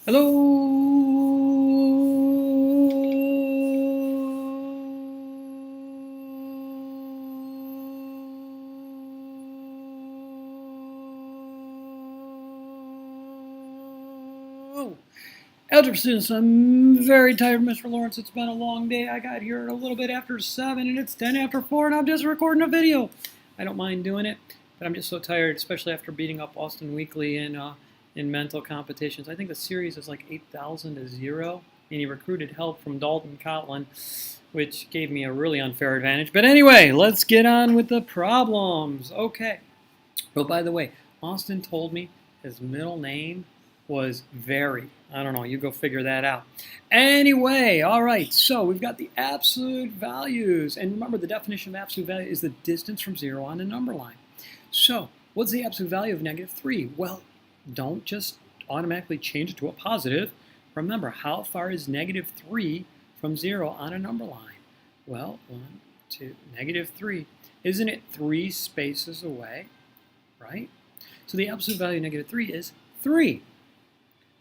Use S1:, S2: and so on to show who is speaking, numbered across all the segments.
S1: Hello. Algebra students, I'm very tired, Mr. Lawrence. It's been a long day. I got here a little bit after 7 and it's 10 after 4 and I'm just recording a video. I don't mind doing it, but I'm just so tired, especially after beating up Austin Weekly in mental competitions. I think the series is like 8,000 to 0, and he recruited help from Dalton Cotlin, which gave me a really unfair advantage. But anyway, let's get on with the problems. Okay. Oh, by the way, Austin told me his middle name was Very. I don't know. You go figure that out. Anyway, all right. So we've got the absolute values. And remember, the definition of absolute value is the distance from 0 on a number line. So what's the absolute value of -3? Well, don't just automatically change it to a positive. Remember, how far is -3 from 0 on a number line? Well, 1, 2, -3. Isn't it 3 spaces away? Right? So the absolute value of -3 is 3.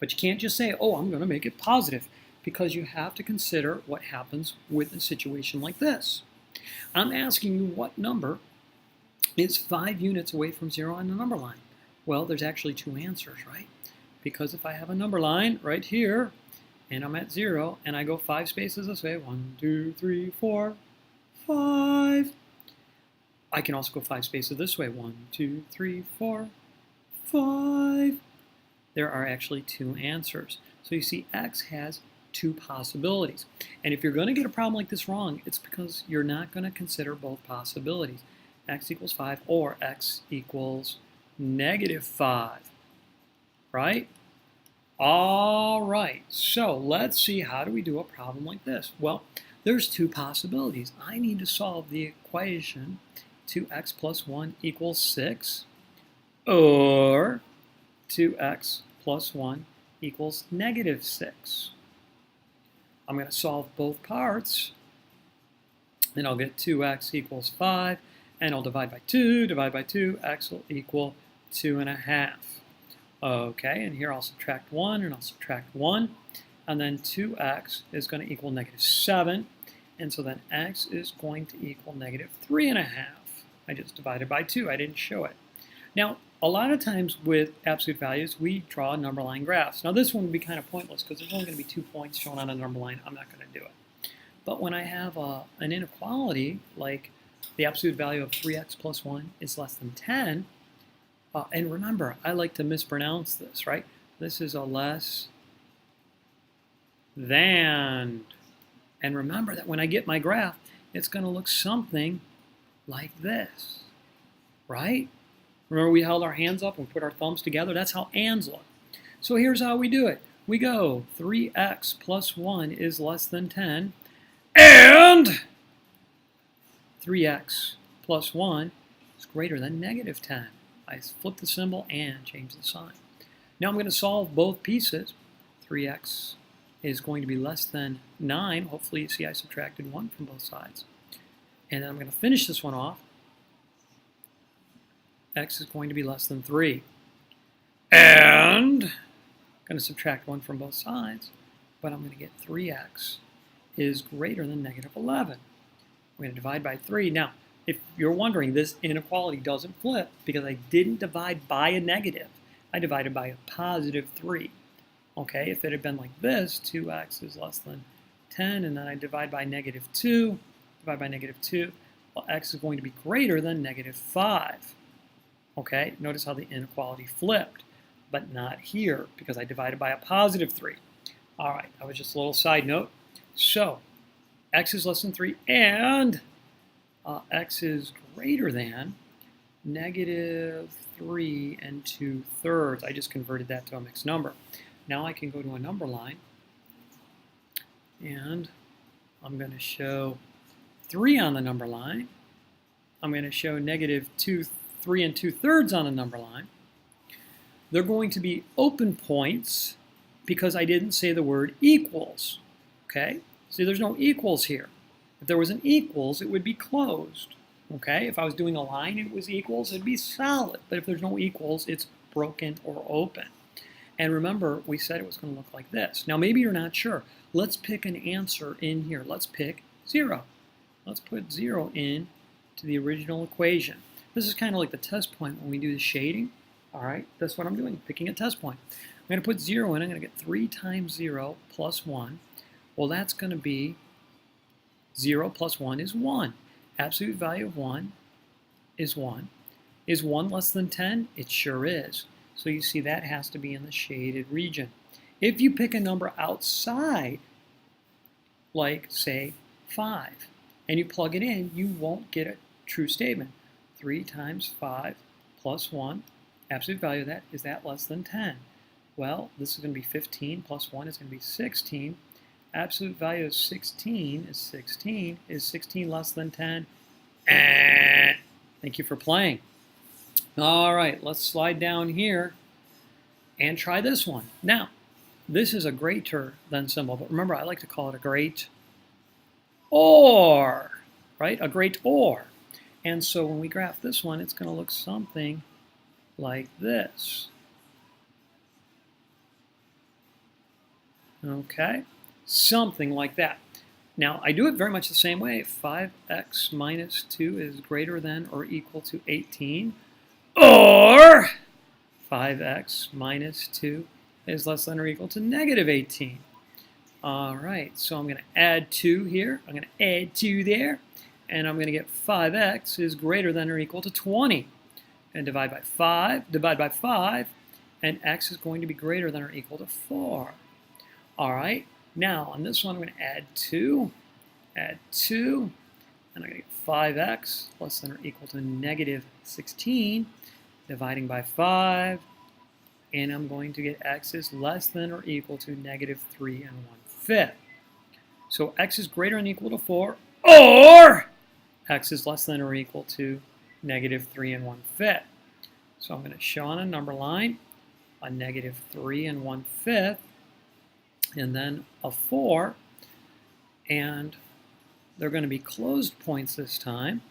S1: But you can't just say, oh, I'm going to make it positive, because you have to consider what happens with a situation like this. I'm asking you what number is 5 units away from 0 on the number line. Well, there's actually 2 answers, right? Because if I have a number line right here, and I'm at 0, and I go 5 spaces this way, 1, 2, 3, 4, 5. I can also go 5 spaces this way, 1, 2, 3, 4, 5. There are actually 2 answers. So you see, X has 2 possibilities. And if you're going to get a problem like this wrong, it's because you're not going to consider both possibilities. X equals 5 or X equals -5. Right? All right. So let's see, how do we do a problem like this? Well, there's 2 possibilities. I need to solve the equation 2x plus 1 equals 6, or 2x plus 1 equals -6. I'm going to solve both parts, and I'll get 2x equals 5, and I'll divide by 2, x will equal 2.5. Okay, and here I'll subtract 1, and I'll subtract 1, and then 2x is going to equal -7, and so then x is going to equal -3.5. I just divided by 2, I didn't show it. Now, a lot of times with absolute values, we draw number line graphs. Now this one would be kind of pointless because there's only going to be 2 points shown on a number line. I'm not going to do it. But when I have an inequality, like the absolute value of 3x plus 1 is less than 10, and remember, I like to mispronounce this, right? This is a less than. And remember that when I get my graph, it's going to look something like this, right? Remember, we held our hands up and put our thumbs together? That's how ands look. So here's how we do it. We go 3x plus 1 is less than 10, and 3x plus 1 is greater than -10. I flip the symbol and change the sign. Now I'm going to solve both pieces. 3x is going to be less than 9. Hopefully you see I subtracted 1 from both sides. And then I'm going to finish this one off. X is going to be less than 3. And I'm going to subtract 1 from both sides, but I'm going to get 3x is greater than -11. I'm going to divide by 3. Now, if you're wondering, this inequality doesn't flip because I didn't divide by a negative. I divided by a +3. Okay, if it had been like this, 2x is less than 10, and then I divide by -2, well, x is going to be greater than -5. Okay, notice how the inequality flipped, but not here because I divided by a +3. All right, that was just a little side note. So x is less than 3, and x is greater than -3 2/3. I just converted that to a mixed number. Now I can go to a number line, and I'm going to show 3 on the number line. I'm going to show -3 2/3 on the number line. They're going to be open points because I didn't say the word equals. Okay? See, there's no equals here. If there was an equals, it would be closed. Okay? If I was doing a line, it was equals, it'd be solid. But if there's no equals, it's broken or open. And remember, we said it was going to look like this. Now, maybe you're not sure. Let's pick an answer in here. Let's pick 0. Let's put 0 in to the original equation. This is kind of like the test point when we do the shading. All right, that's what I'm doing, picking a test point. I'm going to put 0 in. I'm going to get 3 times 0 plus 1. Well, that's going to be 0 plus 1 is 1. Absolute value of 1 is 1. Is 1 less than 10? It sure is. So you see that has to be in the shaded region. If you pick a number outside, like say 5, and you plug it in, you won't get a true statement. 3 times 5 plus 1, absolute value of that, is that less than 10? Well, this is going to be 15 plus 1 is going to be 16. Absolute value of 16 is 16. Is 16 less than 10? Thank you for playing. All right, let's slide down here and try this one. Now, this is a greater than symbol, but remember, I like to call it a great or, right? A great or. And so when we graph this one, it's going to look something like this. Okay, something like that. Now, I do it very much the same way. 5x minus 2 is greater than or equal to 18. Or 5x minus 2 is less than or equal to negative 18. All right, so I'm going to add 2 here. I'm going to add 2 there. And I'm going to get 5x is greater than or equal to 20. And divide by 5, and x is going to be greater than or equal to 4. All right, now on this one I'm going to add 2, and I'm going to get 5x less than or equal to negative 16, dividing by 5, and I'm going to get x is less than or equal to negative 3 1/5. So x is greater than or equal to 4, or x is less than or equal to negative 3 1/5. So I'm going to show on a number line a negative 3 1/5, and then a 4, and they're going to be closed points this time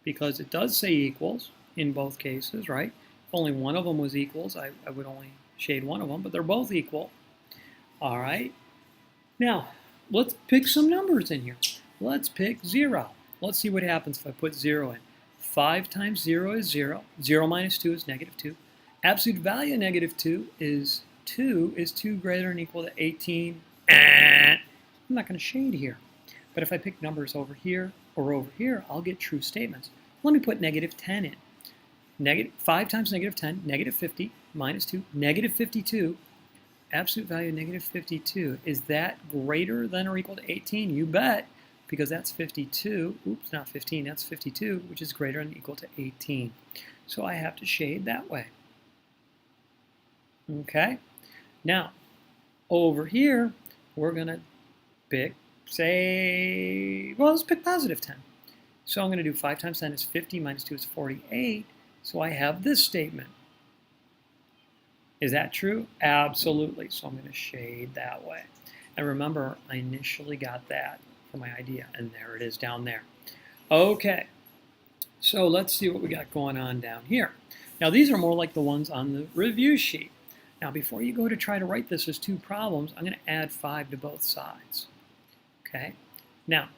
S1: because it does say equals in both cases, right? If only one of them was equals, I would only shade one of them, but they're both equal. All right. Now, let's pick some numbers in here. Let's pick 0. Let's see what happens if I put 0 in. 5 times 0 is 0. 0 minus 2 is negative 2. Absolute value of negative 2 is 2. Is 2 greater than or equal to 18? I'm not going to shade here. But if I pick numbers over here or over here, I'll get true statements. Let me put negative 10 in. 5 times negative 10, negative 50, minus 2, negative 52. Absolute value of negative 52. Is that greater than or equal to 18? You bet, because that's 52. Oops, not 15, that's 52, which is greater than or equal to 18. So I have to shade that way. Okay? Now, over here, we're going to pick, say, well, let's pick positive 10. So I'm going to do 5 times 10 is 50, minus 2 is 48. So I have this statement. Is that true? Absolutely. So I'm going to shade that way. And remember, I initially got that for my idea, and there it is down there. Okay, so let's see what we got going on down here. Now, these are more like the ones on the review sheet. Now, before you go to try to write this as 2 problems, I'm going to add 5 to both sides. Okay? Now,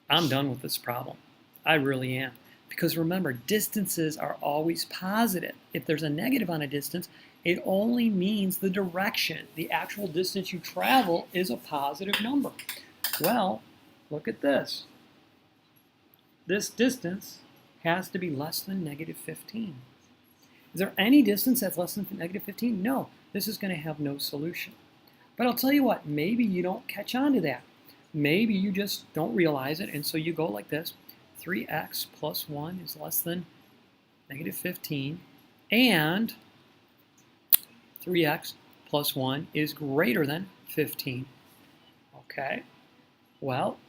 S1: I'm done with this problem. I really am. Because remember, distances are always positive. If there's a negative on a distance, it only means the direction. The actual distance you travel is a positive number. Well, look at this. This distance has to be less than negative 15. Is there any distance that's less than negative 15? No, this is going to have no solution. But I'll tell you what, maybe you don't catch on to that. Maybe you just don't realize it, and so you go like this. 3x plus 1 is less than negative 15, and 3x plus 1 is greater than 15. Okay, well,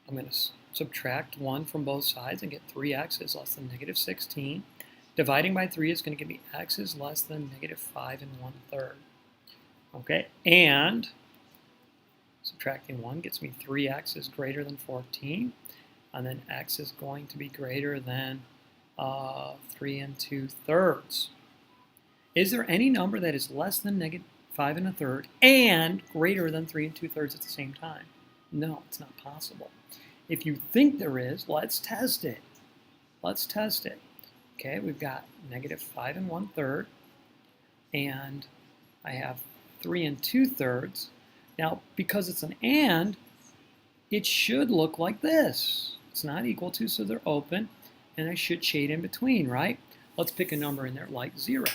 S1: I'm going to subtract 1 from both sides and get 3x is less than negative 16. Dividing by 3 is going to give me x is less than negative 5 1/3. Okay, and subtracting 1 gets me 3x is greater than 14. And then x is going to be greater than 3 2/3. Is there any number that is less than negative 5 1/3 and greater than 3 2/3 at the same time? No, it's not possible. If you think there is, let's test it. Let's test it. Okay, we've got negative 5 1/3, and I have 3 2/3. Now, because it's an and, it should look like this. It's not equal to, so they're open, and I should shade in between, right? Let's pick a number in there like 0.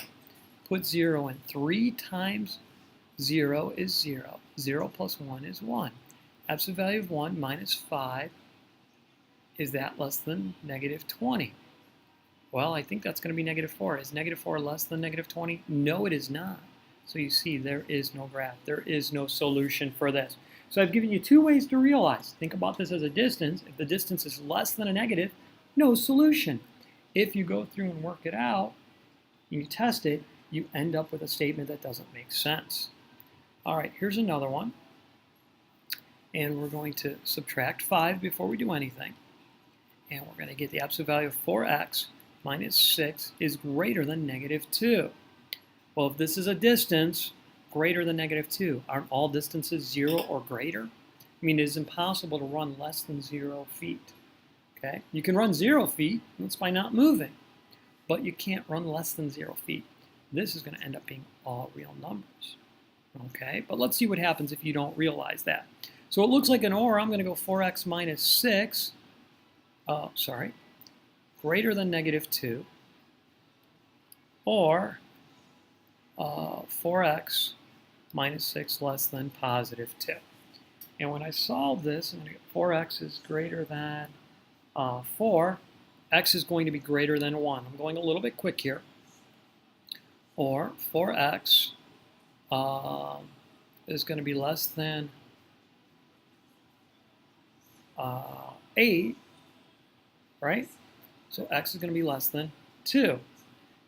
S1: Put 0 in. 3 times 0 is 0. 0 plus 1 is 1. Absolute value of 1 minus 5, is that less than negative 20? Well, I think that's going to be negative 4. Is negative 4 less than negative 20? No, it is not. So you see, there is no graph. There is no solution for this. So I've given you 2 ways to realize. Think about this as a distance. If the distance is less than a negative, no solution. If you go through and work it out, you test it, you end up with a statement that doesn't make sense. All right, here's another one. And we're going to subtract 5 before we do anything. And we're going to get the absolute value of 4x minus 6 is greater than negative 2. Well, if this is a distance greater than negative 2, aren't all distances 0 or greater? I mean, it is impossible to run less than 0 feet. Okay? You can run 0 feet, that's by not moving. But you can't run less than 0 feet. This is going to end up being all real numbers. Okay? But let's see what happens if you don't realize that. So it looks like an or. I'm going to go 4x minus 6. Greater than negative 2. Or 4x minus 6 less than positive 2. And when I solve this, I'm going to get 4x is greater than 4. X is going to be greater than 1. I'm going a little bit quick here. Or 4x is going to be less than 8, right? So x is going to be less than 2.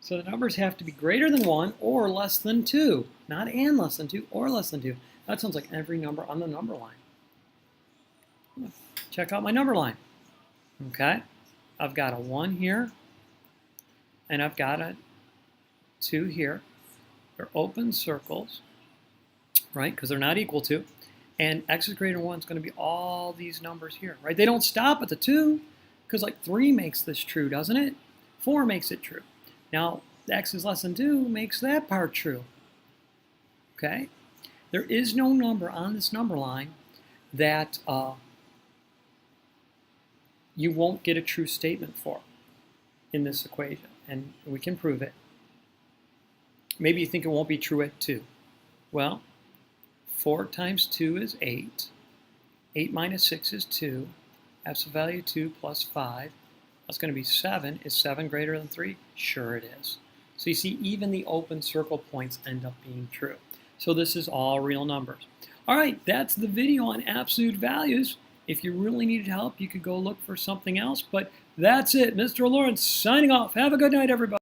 S1: So the numbers have to be greater than 1 or less than 2. Not and less than 2 or less than 2. That sounds like every number on the number line. Check out my number line. Okay? I've got a 1 here, and I've got a 2 here. They're open circles, right? Because they're not equal to. And x is greater than 1 is going to be all these numbers here, right? They don't stop at the 2, because like 3 makes this true, doesn't it? 4 makes it true. Now, x is less than 2 makes that part true. Okay? There is no number on this number line that you won't get a true statement for in this equation. And we can prove it. Maybe you think it won't be true at 2. Well, 4 times 2 is 8. 8 minus 6 is 2. Absolute value 2 plus 5. That's going to be 7. Is 7 greater than 3? Sure it is. So you see, even the open circle points end up being true. So this is all real numbers. All right, that's the video on absolute values. If you really needed help, you could go look for something else. But that's it. Mr. Lawrence signing off. Have a good night, everybody.